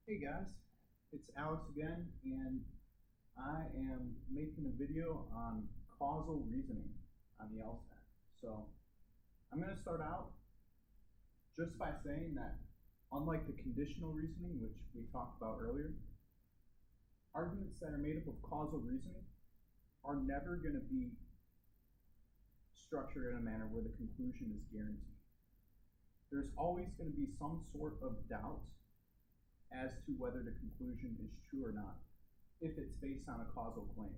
Hey guys, it's Alex again, and I am making a video on causal reasoning on the LSAT. So I'm going to start out just by saying that unlike the conditional reasoning, which we talked about earlier, arguments that are made up of causal reasoning are never going to be structured in a manner where the conclusion is guaranteed. There's always going to be some sort of doubt as to whether the conclusion is true or not, if it's based on a causal claim.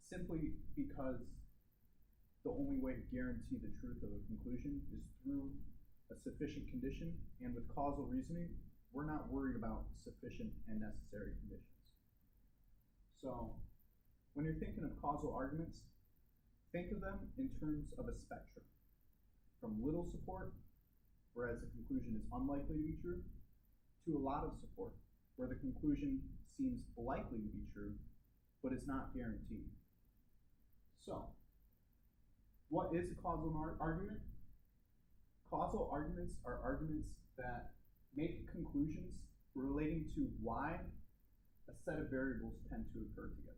Simply because the only way to guarantee the truth of a conclusion is through a sufficient condition, and with causal reasoning, we're not worried about sufficient and necessary conditions. So, when you're thinking of causal arguments, think of them in terms of a spectrum, from little support, whereas the conclusion is unlikely to be true, to a lot of support, where the conclusion seems likely to be true, but is not guaranteed. So, what is a causal argument? Causal arguments are arguments that make conclusions relating to why a set of variables tend to occur together.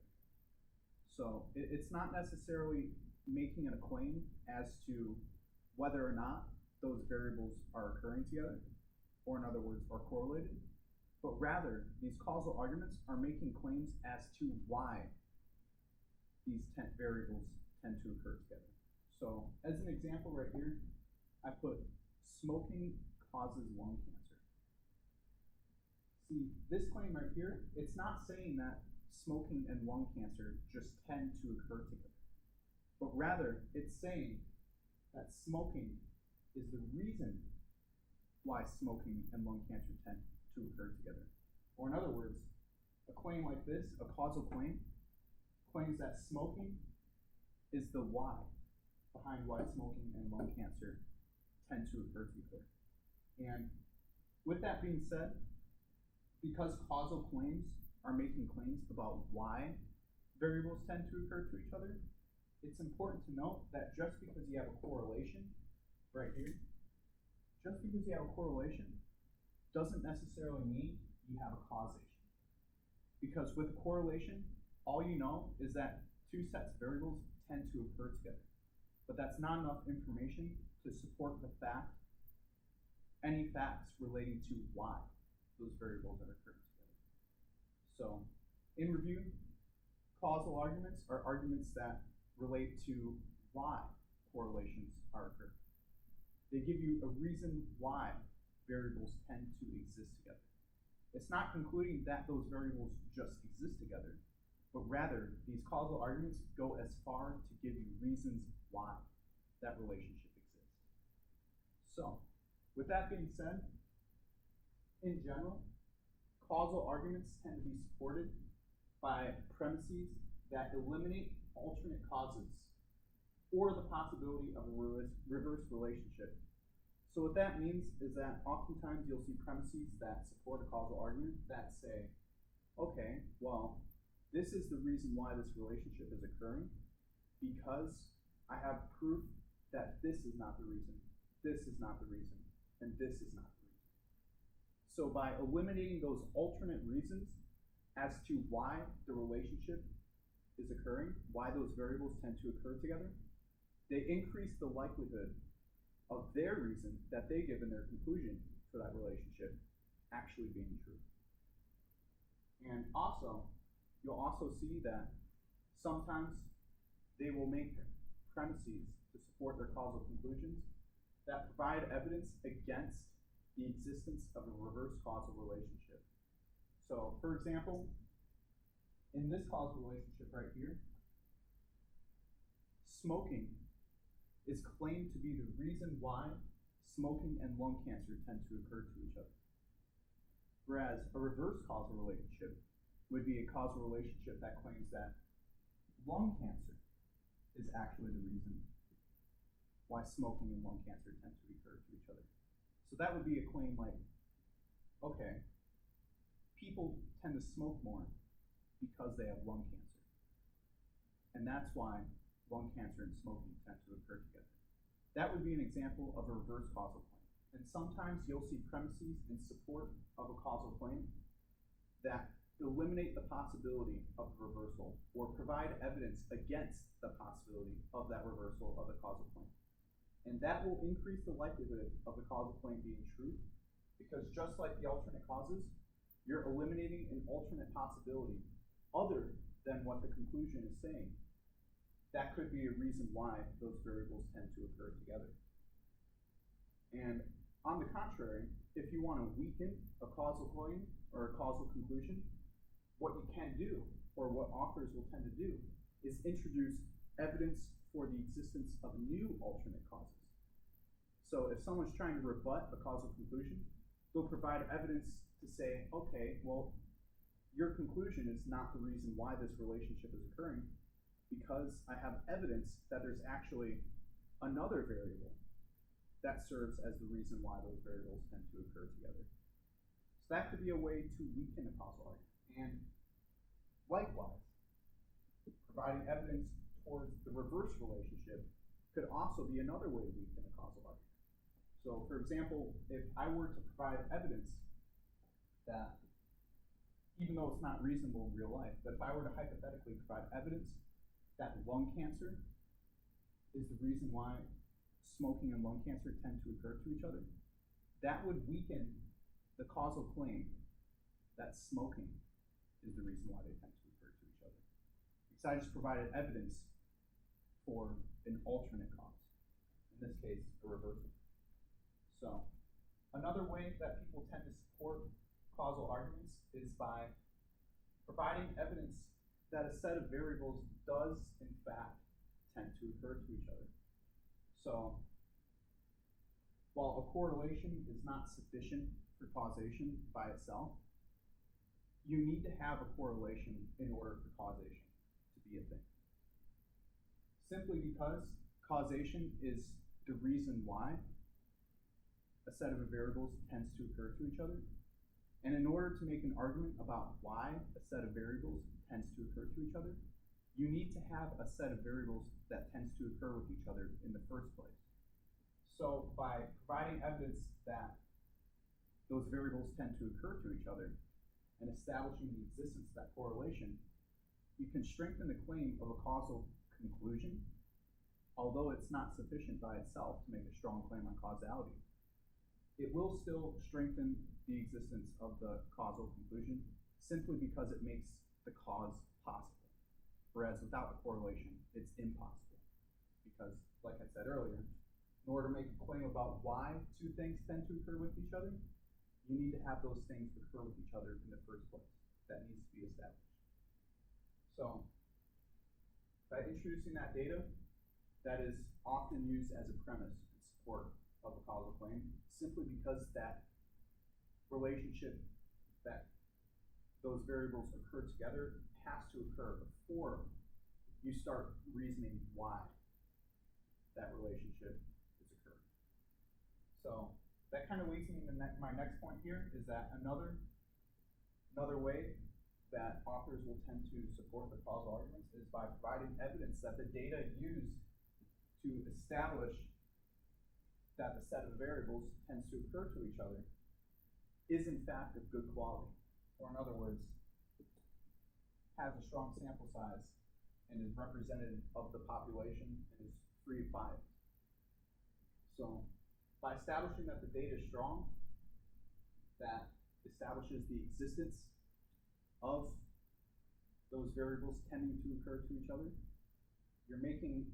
So, it's not necessarily making a claim as to whether or not those variables are occurring together, or in other words, are correlated, but rather these causal arguments are making claims as to why these variables tend to occur together. So as an example right here, I put smoking causes lung cancer. See, this claim right here, it's not saying that smoking and lung cancer just tend to occur together, but rather it's saying that smoking is the reason why smoking and lung cancer tend to occur together. Or in other words, a claim like this, a causal claim, claims that smoking is the why behind why smoking and lung cancer tend to occur together. And with that being said, because causal claims are making claims about why variables tend to occur to each other, it's important to note that just because you have a correlation right here, just because you have a correlation doesn't necessarily mean you have a causation. Because with a correlation, all you know is that two sets of variables tend to occur together. But that's not enough information to support the fact, any facts relating to why those variables are occurring together. So, in review, causal arguments are arguments that relate to why correlations are occurring. They give you a reason why variables tend to exist together. It's not concluding that those variables just exist together, but rather these causal arguments go as far to give you reasons why that relationship exists. So, with that being said, in general, causal arguments tend to be supported by premises that eliminate alternate causes or the possibility of a reverse relationship. So what that means is that oftentimes you'll see premises that support a causal argument that say, okay, well, this is the reason why this relationship is occurring because I have proof that this is not the reason, this is not the reason, and this is not the reason. So by eliminating those alternate reasons as to why the relationship is occurring, why those variables tend to occur together, they increase the likelihood of their reason that they give in their conclusion for that relationship actually being true. And also, you'll also see that sometimes they will make premises to support their causal conclusions that provide evidence against the existence of a reverse causal relationship. So, for example, in this causal relationship right here, smoking is claimed to be the reason why smoking and lung cancer tend to occur to each other. Whereas a reverse causal relationship would be a causal relationship that claims that lung cancer is actually the reason why smoking and lung cancer tend to occur to each other. So that would be a claim like, okay, people tend to smoke more because they have lung cancer. And that's why lung cancer and smoking tend to occur together. That would be an example of a reverse causal claim. And sometimes you'll see premises in support of a causal claim that eliminate the possibility of reversal or provide evidence against the possibility of that reversal of the causal claim. And that will increase the likelihood of the causal claim being true, because just like the alternate causes, you're eliminating an alternate possibility other than what the conclusion is saying. That could be a reason why those variables tend to occur together. And on the contrary, if you want to weaken a causal claim or a causal conclusion, what you can do, or what authors will tend to do, is introduce evidence for the existence of new alternate causes. So if someone's trying to rebut a causal conclusion, they'll provide evidence to say, okay, well, your conclusion is not the reason why this relationship is occurring, because I have evidence that there's actually another variable that serves as the reason why those variables tend to occur together. So that could be a way to weaken a causal argument. And likewise, providing evidence towards the reverse relationship could also be another way to weaken a causal argument. So, for example, if I were to provide evidence that, even though it's not reasonable in real life, but if I were to hypothetically provide evidence that lung cancer is the reason why smoking and lung cancer tend to occur to each other, that would weaken the causal claim that smoking is the reason why they tend to occur to each other. Because I just provided evidence for an alternate cause, in this case, a reversal. So, another way that people tend to support causal arguments is by providing evidence that a set of variables does, in fact, tend to occur to each other. So, while a correlation is not sufficient for causation by itself, you need to have a correlation in order for causation to be a thing. Simply because causation is the reason why a set of variables tends to occur to each other. And in order to make an argument about why a set of variables tends to occur to each other, you need to have a set of variables that tends to occur with each other in the first place. So by providing evidence that those variables tend to occur to each other and establishing the existence of that correlation, you can strengthen the claim of a causal conclusion, although it's not sufficient by itself to make a strong claim on causality. It will still strengthen the existence of the causal conclusion simply because it makes the cause possible. Whereas without the correlation, it's impossible. Because, like I said earlier, in order to make a claim about why two things tend to occur with each other, you need to have those things occur with each other in the first place. That needs to be established. So, by introducing that data, that is often used as a premise in support of a causal claim, simply because that relationship, that those variables occur together, has to occur before you start reasoning why that relationship is occurring. So that kind of leads me to my next point here, is that another way that authors will tend to support the causal arguments is by providing evidence that the data used to establish that the set of variables tends to occur to each other is in fact of good quality, or in other words, has a strong sample size and is representative of the population and is free of bias. So by establishing that the data is strong, that establishes the existence of those variables tending to occur to each other, you're making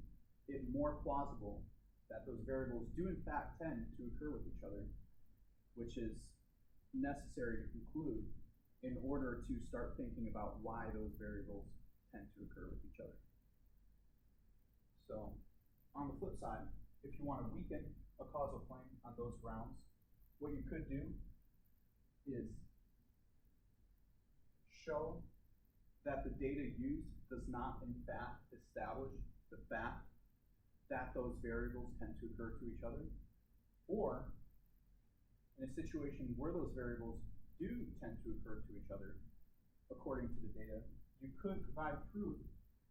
it more plausible that those variables do in fact tend to occur with each other, which is necessary to conclude in order to start thinking about why those variables tend to occur with each other. So, on the flip side, if you want to weaken a causal claim on those grounds, what you could do is show that the data used does not in fact establish the fact that those variables tend to occur to each other, or in a situation where those variables do tend to occur to each other, according to the data, you could provide proof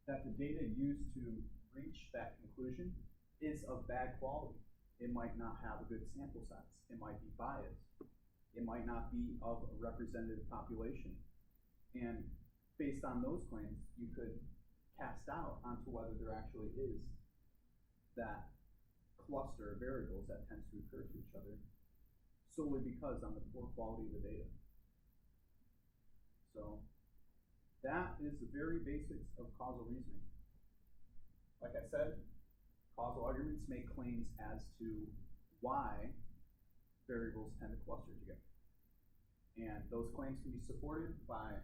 that the data used to reach that conclusion is of bad quality. It might not have a good sample size. It might be biased. It might not be of a representative population. And based on those claims, you could cast doubt onto whether there actually is that cluster of variables that tends to occur to each other solely because on the poor quality of the data. So that is the very basics of causal reasoning. Like I said, causal arguments make claims as to why variables tend to cluster together. And those claims can be supported by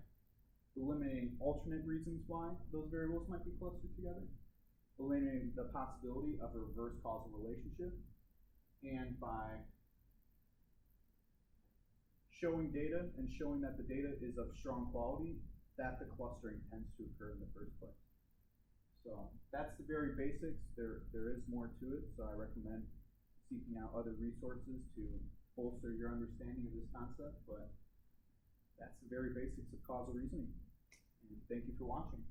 eliminating alternate reasons why those variables might be clustered together, eliminating the possibility of a reverse causal relationship, and by showing data and showing that the data is of strong quality, that the clustering tends to occur in the first place. So that's the very basics. There is more to it, so I recommend seeking out other resources to bolster your understanding of this concept, but that's the very basics of causal reasoning. And thank you for watching.